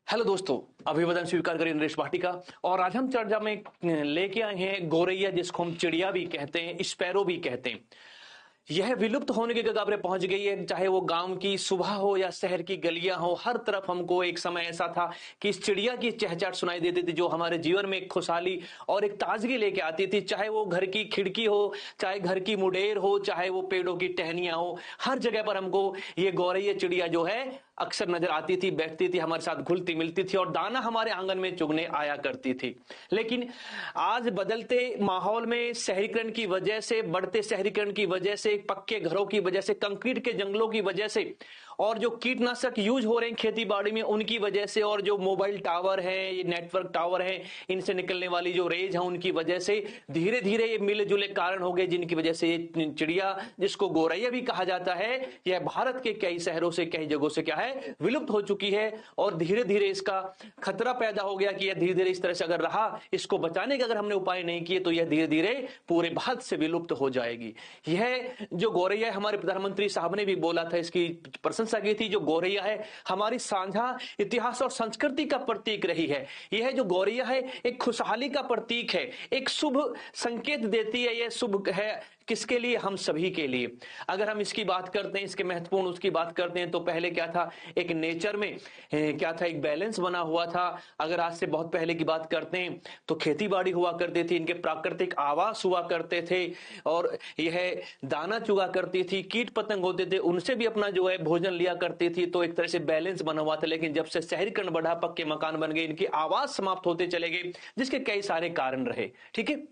Hello दोस्तों, अभिवादन स्वीकार करें नरेश भाटी का। और आज हम चर्चा में लेके आए हैं गौरैया, जिसको हम चिड़िया भी कहते हैं, स्पैरो भी कहते हैं। यह विलुप्त होने के कगार पे पहुंच गई है। चाहे वो गांव की सुबह हो या शहर की गलियां हो, हर तरफ हमको एक समय ऐसा था कि इस चिड़िया की चहचहाट सुनाई देती थी, जो हमारे जीवन में एक खुशहाली और एक ताजगी लेके आती थी। चाहे वो घर की खिड़की हो, चाहे घर की मुडेर हो, चाहे वो पेड़ों की टहनियां हो, हर जगह पर हमको ये गौरैया चिड़िया जो है अक्सर नजर आती थी, बैठती थी, हमारे साथ घुलती मिलती थी और दाना हमारे आंगन में चुगने आया करती थी। लेकिन आज बदलते माहौल में, शहरीकरण की वजह से, बढ़ते शहरीकरण की वजह से, पक्के घरों की वजह से, कंक्रीट के जंगलों की वजह से, और जो कीटनाशक यूज हो रहे हैं खेती बाड़ी में उनकी वजह से, और जो मोबाइल टावर है, ये नेटवर्क टावर है, इनसे निकलने वाली जो रेज है उनकी वजह से धीरे धीरे ये मिले जुले कारण हो गए, जिनकी वजह से ये चिड़िया, जिसको गौरैया भी कहा जाता है, यह भारत के कई शहरों से, कई जगहों से क्या है, विलुप्त हो चुकी है। और धीरे धीरे इसका खतरा पैदा हो गया कि यह धीरे धीरे इस तरह से अगर रहा, इसको बचाने के अगर हमने उपाय नहीं किए तो यह धीरे धीरे पूरे भारत से विलुप्त हो जाएगी। यह जो गौरैया है, हमारे प्रधानमंत्री साहब ने भी बोला था, इसकी प्रशंसा की थी। जो गौरैया है हमारी साझा इतिहास और संस्कृति का प्रतीक रही है। यह जो गौरैया है एक खुशहाली का प्रतीक है, एक शुभ संकेत देती है। यह शुभ है किसके लिए? हम सभी के लिए। अगर हम इसकी बात करते हैं, इसके महत्वपूर्ण उसकी बात करते हैं, तो पहले क्या था, एक नेचर में क्या था, एक बैलेंस बना हुआ था। अगर आज से बहुत पहले की बात करते हैं तो खेती बाड़ी हुआ करती थी, इनके प्राकृतिक आवास हुआ करते थे, और यह दाना चुगा करती थी, कीट पतंग होते थे, उनसे भी अपना जो है भोजन लिया करती थी। तो एक तरह से बैलेंस बना हुआ था। लेकिन जब से शहरीकरण बढ़ा, पक्के मकान बन गए, इनके आवास समाप्त होते चले गए, जिसके कई सारे कारण रहे। ठीक है,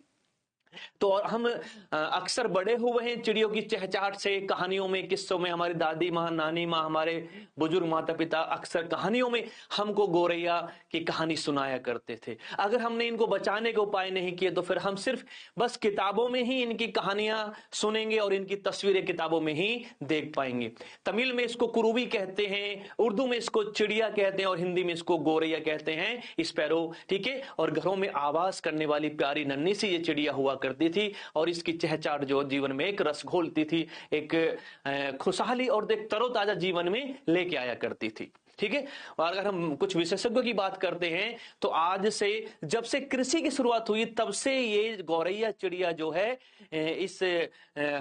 तो हम अक्सर बड़े हुए हैं चिड़ियों की चहचहाट से, कहानियों में, किस्सों में। हमारी दादी माँ, नानी माँ, हमारे बुजुर्ग माता पिता अक्सर कहानियों में हमको गौरैया की कहानी सुनाया करते थे। अगर हमने इनको बचाने के उपाय नहीं किए तो फिर हम सिर्फ बस किताबों में ही इनकी कहानियां सुनेंगे और इनकी तस्वीरें किताबों में ही देख पाएंगे। तमिल में इसको कुरुवी कहते हैं, उर्दू में इसको चिड़िया कहते हैं, और हिंदी में इसको गौरैया कहते हैं, स्पैरो। ठीक है, और घरों में आवाज करने वाली प्यारी नन्ही सी ये चिड़िया हुआ करती थी, और इसकी चहचहाट जो जीवन में एक रस घोलती थी, एक खुशहाली और एक तरोताजा जीवन में लेके आया करती थी। ठीक है, और अगर हम कुछ विशेषज्ञों की बात करते हैं तो आज से, जब से कृषि की शुरुआत हुई, तब से ये गौरैया चिड़िया जो है इस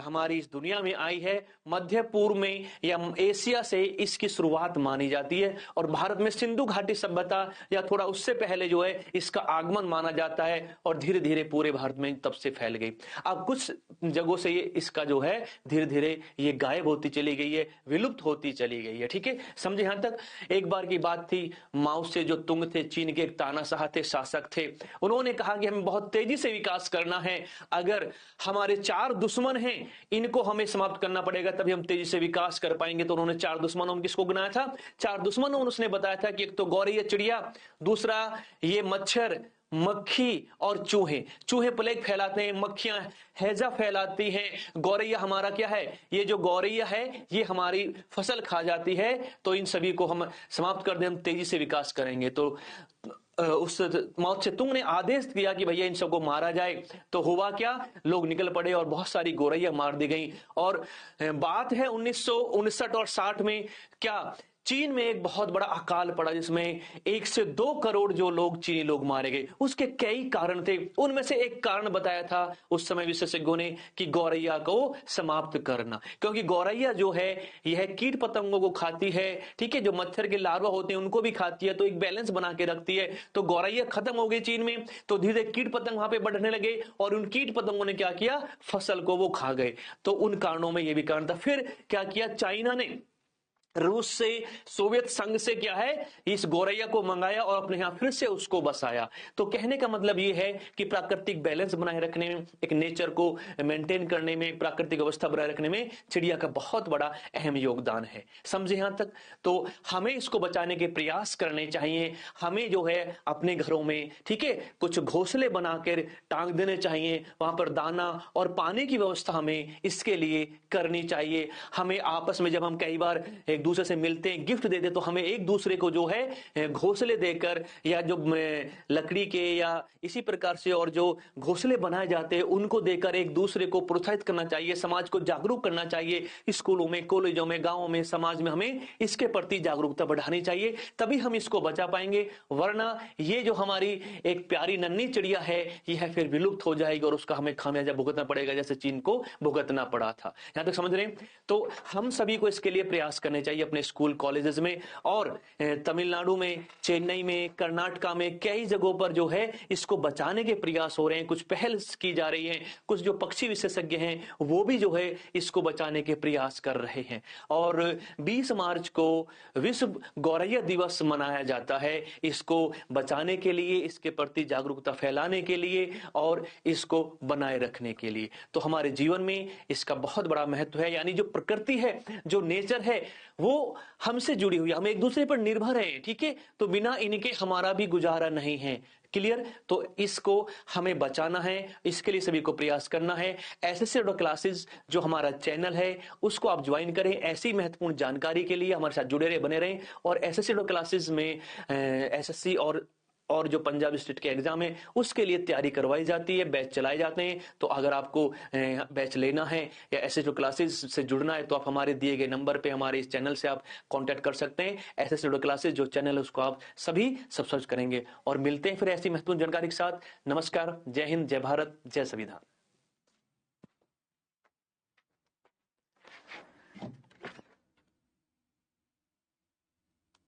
हमारी इस दुनिया में आई है। मध्य पूर्व में या एशिया से इसकी शुरुआत मानी जाती है, और भारत में सिंधु घाटी सभ्यता या थोड़ा उससे पहले जो है इसका आगमन माना जाता है, और धीरे धीरे पूरे भारत में तब से फैल गई। अब कुछ जगहों से ये इसका जो है धीरे धीरे ये गायब होती चली गई है, विलुप्त होती चली गई है। ठीक है, समझे यहां तक? एक बार की बात थी, माओ से जो तुंग थे, चीन के एक तानाशाह थे, शासक थे, उन्होंने कहा कि हमें बहुत तेजी से विकास करना है। अगर हमारे 4 दुश्मन हैं, इनको हमें समाप्त करना पड़ेगा, तभी हम तेजी से विकास कर पाएंगे। तो उन्होंने 4 दुश्मनों में किसको गिनाया था? 4 दुश्मनों उसने बताया था कि एक तो गौरैया चिड़िया, दूसरा ये मच्छर, मक्खी और चूहे। चूहे प्लेग फैलाते हैं, मक्खियां हैजा फैलाती हैं। गौरैया हमारा क्या है? ये जो गौरैया है ये हमारी फसल खा जाती है। तो इन सभी को हम समाप्त कर दें, हम तेजी से विकास करेंगे। तो उस माओ त्से-तुंग ने आदेश दिया कि भैया इन सबको मारा जाए। तो हुआ क्या, लोग निकल पड़े और बहुत सारी गौरैया मार दी गई। और बात है 1959 और 60 में, क्या चीन में एक बहुत बड़ा अकाल पड़ा, जिसमें 1 से 2 करोड़ जो लोग, चीनी लोग मारे गए। उसके कई कारण थे, उनमें से एक कारण बताया था उस समय विशेषज्ञों ने कि गौरैया को समाप्त करना। क्योंकि गौरैया जो है यह कीट पतंगों को खाती है। ठीक है, जो मच्छर के लार्वा होते हैं उनको भी खाती है, तो एक बैलेंस बना के रखती है। तो गौरैया खत्म हो गई चीन में, तो धीरे कीट पतंग वहां पे बढ़ने लगे, और उन कीट पतंगों ने क्या किया, फसल को वो खा गए। तो उन कारणों में यह भी कारण था। फिर क्या किया, चाइना ने रूस से, सोवियत संघ से क्या है, इस गौरैया को मंगाया और अपने यहां फिर से उसको बसाया। तो कहने का मतलब यह है कि प्राकृतिक बैलेंस बनाए रखने में, एक नेचर को मेंटेन करने में, प्राकृतिक अवस्था बनाए रखने में चिड़िया का बहुत बड़ा अहम योगदान है। समझे यहां तक? तो हमें इसको बचाने के प्रयास करने चाहिए। हमें जो है अपने घरों में, ठीक है, कुछ घोंसले बनाकर टांग देने चाहिए, वहां पर दाना और पानी की व्यवस्था हमें इसके लिए करनी चाहिए। हमें आपस में, जब हम कई बार एक दूसरे से मिलते हैं, गिफ्ट देते हैं, तो हमें एक दूसरे को जो है घोंसले देकर या जो लकड़ी के या इसी प्रकार से और जो घोंसले बनाए जाते हैं उनको देकर एक दूसरे को प्रोत्साहित करना चाहिए, समाज को जागरूक करना चाहिए। स्कूलों में, कॉलेजों में, गांवों में, समाज में हमें इसके प्रति जागरूकता बढ़ानी चाहिए, तभी हम इसको बचा पाएंगे। वरना ये जो हमारी एक प्यारी नन्ही चिड़िया है यह फिर विलुप्त हो जाएगी और उसका हमें खामियाजा भुगतना पड़ेगा, जैसे चीन को भुगतना पड़ा था। यहां तक समझ रहे हैं? तो हम सभी को इसके लिए प्रयास करने चाहिए अपने स्कूल कॉलेजेस में, और तमिलनाडु में, चेन्नई में, कर्नाटका में कई जगहों पर जो है इसको बचाने के प्रयास हो रहे हैं, कुछ पहल की जा रही है, कुछ जो पक्षी विशेषज्ञ हैं वो भी जो है इसको बचाने के प्रयास कर रहे हैं। और 20 मार्च को विश्व गौरैया दिवस मनाया जाता है, इसको बचाने के लिए, इसके प्रति जागरूकता फैलाने के लिए और इसको बनाए रखने के लिए। तो हमारे जीवन में इसका बहुत बड़ा महत्व है, यानी जो प्रकृति है, जो नेचर है, वो हमसे जुड़ी हुई है, हम एक दूसरे पर निर्भर हैं, ठीक है? तो बिना इनके हमारा भी गुजारा नहीं है। क्लियर? तो इसको हमें बचाना है, इसके लिए सभी को प्रयास करना है। एसएससी क्लासेस जो हमारा चैनल है उसको आप ज्वाइन करें, ऐसी महत्वपूर्ण जानकारी के लिए हमारे साथ जुड़े रहे, बने रहें। और एसएससी क्लासेस में एसएससी और जो पंजाब स्टेट के एग्जाम है उसके लिए तैयारी करवाई जाती है, बैच चलाए जाते हैं। तो अगर आपको बैच लेना है या ऐसे जो क्लासेस से जुड़ना है तो आप हमारे दिए गए नंबर पे, हमारे इस चैनल से आप कांटेक्ट कर सकते हैं। ऐसे क्लासेस जो चैनल है उसको आप सभी सब्सक्राइब करेंगे। और मिलते हैं फिर ऐसी महत्वपूर्ण जानकारी के साथ। नमस्कार, जय हिंद, जय भारत, जय संविधान।